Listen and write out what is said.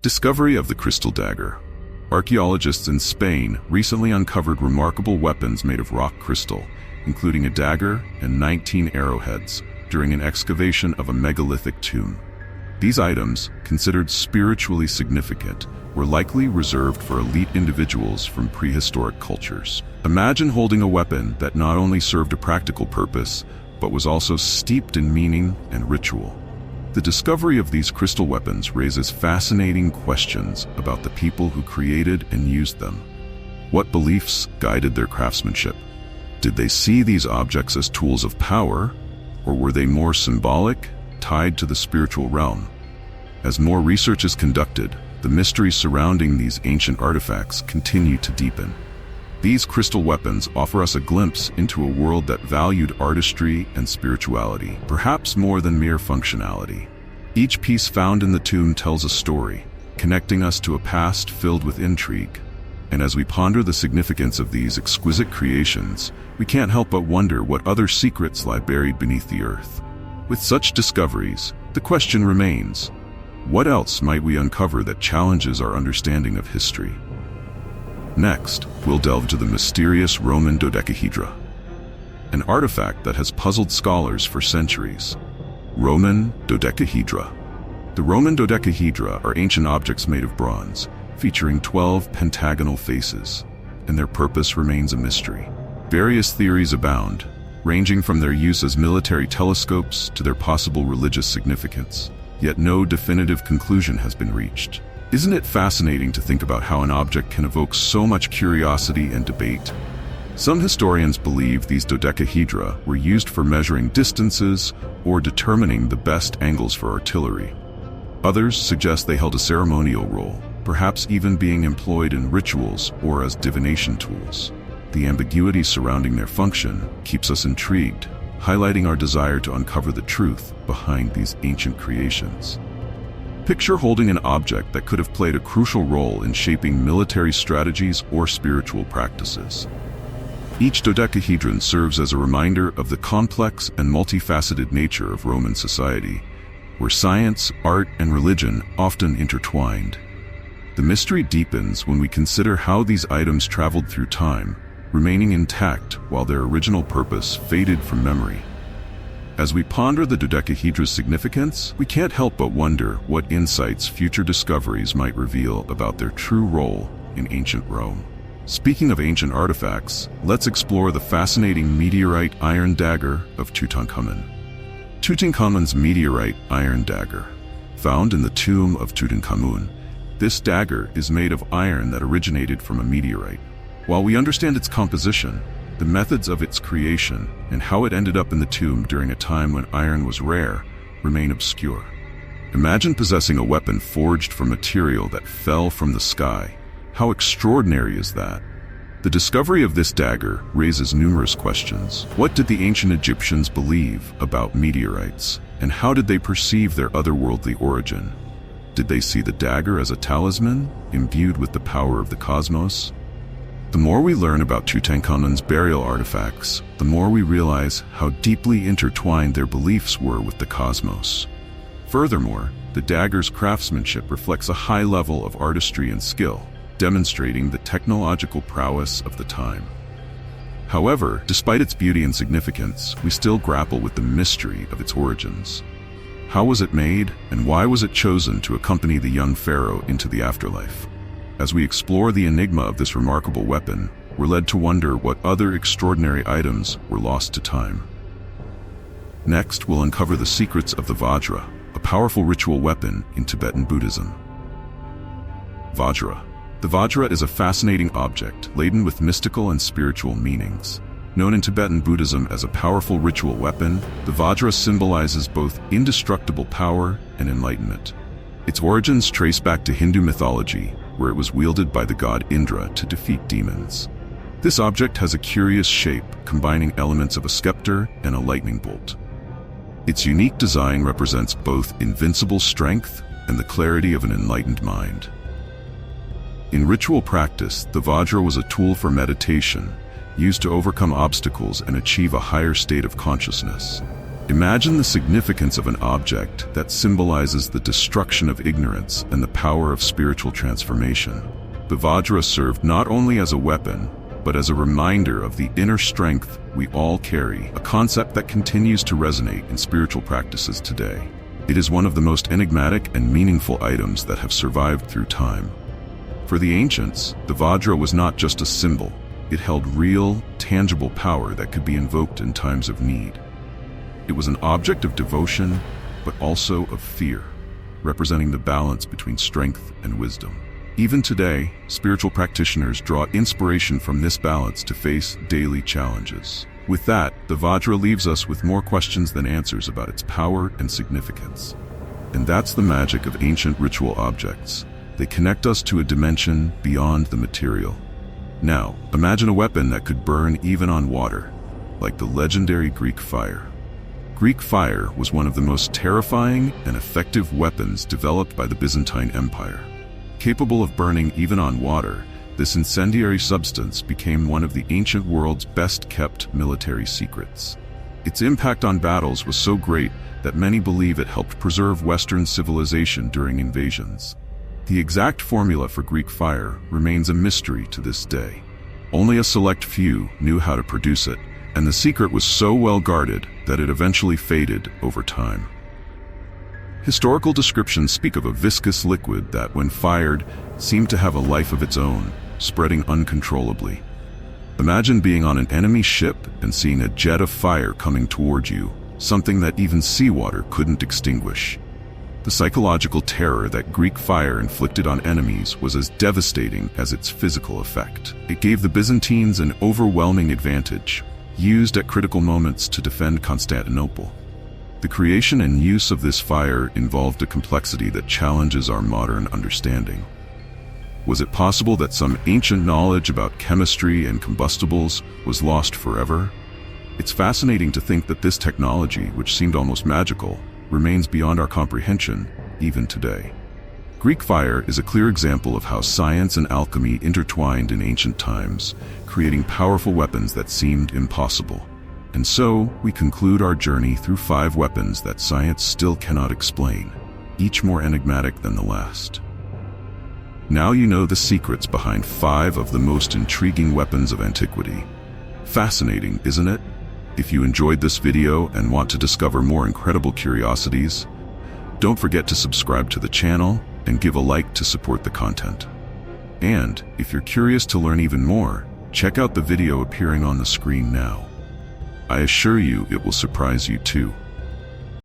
Discovery of the crystal dagger. Archaeologists in Spain recently uncovered remarkable weapons made of rock crystal, including a dagger and 19 arrowheads, during an excavation of a megalithic tomb. These items, considered spiritually significant, were likely reserved for elite individuals from prehistoric cultures. Imagine holding a weapon that not only served a practical purpose, but was also steeped in meaning and ritual. The discovery of these crystal weapons raises fascinating questions about the people who created and used them. What beliefs guided their craftsmanship? Did they see these objects as tools of power, or were they more symbolic, tied to the spiritual realm? As more research is conducted, the mysteries surrounding these ancient artifacts continue to deepen. These crystal weapons offer us a glimpse into a world that valued artistry and spirituality, perhaps more than mere functionality. Each piece found in the tomb tells a story, connecting us to a past filled with intrigue. And as we ponder the significance of these exquisite creations, we can't help but wonder what other secrets lie buried beneath the earth. With such discoveries, the question remains, what else might we uncover that challenges our understanding of history? Next, we'll delve into the mysterious Roman dodecahedra, an artifact that has puzzled scholars for centuries. Roman dodecahedra. The Roman dodecahedra are ancient objects made of bronze, featuring 12 pentagonal faces, and their purpose remains a mystery. Various theories abound, ranging from their use as military telescopes to their possible religious significance, yet no definitive conclusion has been reached. Isn't it fascinating to think about how an object can evoke so much curiosity and debate? Some historians believe these dodecahedra were used for measuring distances or determining the best angles for artillery. Others suggest they held a ceremonial role, perhaps even being employed in rituals or as divination tools. The ambiguity surrounding their function keeps us intrigued, highlighting our desire to uncover the truth behind these ancient creations. Picture holding an object that could have played a crucial role in shaping military strategies or spiritual practices. Each dodecahedron serves as a reminder of the complex and multifaceted nature of Roman society, where science, art, and religion often intertwined. The mystery deepens when we consider how these items traveled through time, remaining intact while their original purpose faded from memory. As we ponder the dodecahedra's significance, we can't help but wonder what insights future discoveries might reveal about their true role in ancient Rome. Speaking of ancient artifacts, let's explore the fascinating meteorite iron dagger of Tutankhamun. Tutankhamun's meteorite iron dagger. Found in the tomb of Tutankhamun, this dagger is made of iron that originated from a meteorite. While we understand its composition, the methods of its creation and how it ended up in the tomb during a time when iron was rare remain obscure. Imagine possessing a weapon forged from material that fell from the sky. How extraordinary is that? The discovery of this dagger raises numerous questions. What did the ancient Egyptians believe about meteorites, and how did they perceive their otherworldly origin? Did they see the dagger as a talisman, imbued with the power of the cosmos? The more we learn about Tutankhamun's burial artifacts, the more we realize how deeply intertwined their beliefs were with the cosmos. Furthermore, the dagger's craftsmanship reflects a high level of artistry and skill, demonstrating the technological prowess of the time. However, despite its beauty and significance, we still grapple with the mystery of its origins. How was it made, and why was it chosen to accompany the young pharaoh into the afterlife? As we explore the enigma of this remarkable weapon, we're led to wonder what other extraordinary items were lost to time. Next, we'll uncover the secrets of the Vajra, a powerful ritual weapon in Tibetan Buddhism. Vajra. The Vajra is a fascinating object laden with mystical and spiritual meanings. Known in Tibetan Buddhism as a powerful ritual weapon, the Vajra symbolizes both indestructible power and enlightenment. Its origins trace back to Hindu mythology, where it was wielded by the god Indra to defeat demons. This object has a curious shape, combining elements of a scepter and a lightning bolt. Its unique design represents both invincible strength and the clarity of an enlightened mind. In ritual practice, the Vajra was a tool for meditation, used to overcome obstacles and achieve a higher state of consciousness. Imagine the significance of an object that symbolizes the destruction of ignorance and the power of spiritual transformation. The Vajra served not only as a weapon, but as a reminder of the inner strength we all carry, a concept that continues to resonate in spiritual practices today. It is one of the most enigmatic and meaningful items that have survived through time. For the ancients, the Vajra was not just a symbol. It held real, tangible power that could be invoked in times of need. It was an object of devotion, but also of fear, representing the balance between strength and wisdom. Even today, spiritual practitioners draw inspiration from this balance to face daily challenges. With that, the Vajra leaves us with more questions than answers about its power and significance. And that's the magic of ancient ritual objects. They connect us to a dimension beyond the material. Now, imagine a weapon that could burn even on water, like the legendary Greek fire. Greek fire was one of the most terrifying and effective weapons developed by the Byzantine Empire. Capable of burning even on water, this incendiary substance became one of the ancient world's best-kept military secrets. Its impact on battles was so great that many believe it helped preserve Western civilization during invasions. The exact formula for Greek fire remains a mystery to this day. Only a select few knew how to produce it, and the secret was so well guarded that it eventually faded over time. Historical descriptions speak of a viscous liquid that, when fired, seemed to have a life of its own, spreading uncontrollably. Imagine being on an enemy ship and seeing a jet of fire coming toward you, something that even seawater couldn't extinguish. The psychological terror that Greek fire inflicted on enemies was as devastating as its physical effect. It gave the Byzantines an overwhelming advantage, used at critical moments to defend Constantinople. The creation and use of this fire involved a complexity that challenges our modern understanding. Was it possible that some ancient knowledge about chemistry and combustibles was lost forever? It's fascinating to think that this technology, which seemed almost magical, remains beyond our comprehension even today. Greek fire is a clear example of how science and alchemy intertwined in ancient times, creating powerful weapons that seemed impossible. And so, we conclude our journey through 5 weapons that science still cannot explain, each more enigmatic than the last. Now you know the secrets behind 5 of the most intriguing weapons of antiquity. Fascinating, isn't it? If you enjoyed this video and want to discover more incredible curiosities, don't forget to subscribe to the channel and give a like to support the content. And, if you're curious to learn even more, check out the video appearing on the screen now. I assure you it will surprise you too.